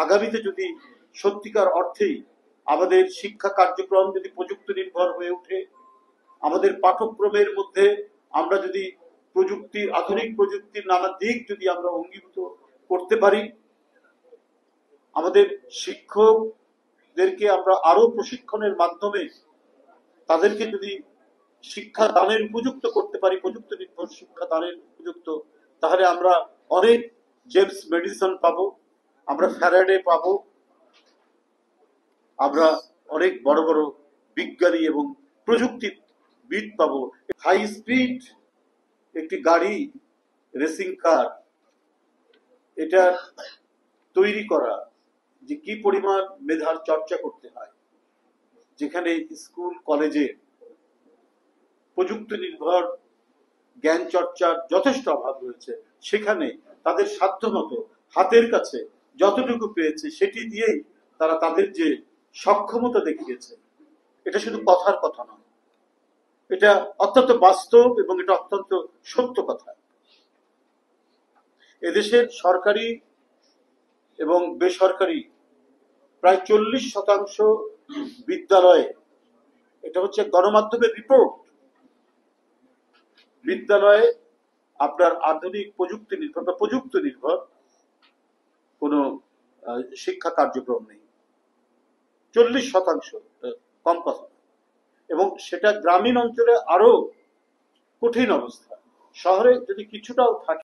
আগামীতে যদি সত্যিকার অর্থেই আমাদের শিক্ষা কার্যক্রম যদি প্রযুক্তি নির্ভর হয়ে ওঠে, আমাদের পাঠ্যক্রমের মধ্যে আমরা যদি আধুনিক প্রযুক্তির নানা দিক যদি আমরা অঙ্গীভূত করতে পারি, আমাদের শিক্ষকদেরকে আমরা আরো প্রশিক্ষণের মাধ্যমে তাদেরকে যদি শিক্ষা দানের উপযুক্ত করতে পারি, প্রযুক্তি নির্ভর শিক্ষা দানের উপযুক্ত, তাহলে আমরা অনেক জেমস মেডিসন পাবো, আমরা ফ্যারাডে পাবো, আমরা অনেক বড় বড় বিজ্ঞানী এবং প্রযুক্তিবিদ পাবো। হাই স্পিড একটি গাড়ি, রেসিং কার, এটা তৈরি করা যে কি পরিমাণ মেধার চর্চা করতে হয়, যেখানে স্কুল কলেজে প্রযুক্তি নির্ভর জ্ঞান চর্চার যথেষ্ট অভাব রয়েছে, সেখানে তাদের সাধ্যমতো হাতের কাছে যতটুকু পেয়েছে সেটি দিয়েই তারা তাদের যে সক্ষমতা দেখিয়েছে, এটা শুধু কথার কথা নয়, এটা অত্যন্ত বাস্তব এবং এটা অত্যন্ত সত্য কথা। এদেশের সরকারি এবং বেসরকারি প্রায় 40% বিদ্যালয়ে, এটা হচ্ছে গণমাধ্যমের রিপোর্ট, বিদ্যালয়ে আপনার আধুনিক প্রযুক্তি নির্ভর বা প্রযুক্তি নির্ভর কোনো শিক্ষা কার্যক্রম নেই। 40%, কম কথা। এবং সেটা গ্রামীণ অঞ্চলে আরো কঠিন অবস্থা। শহরে যদি কিছুটাও থাকে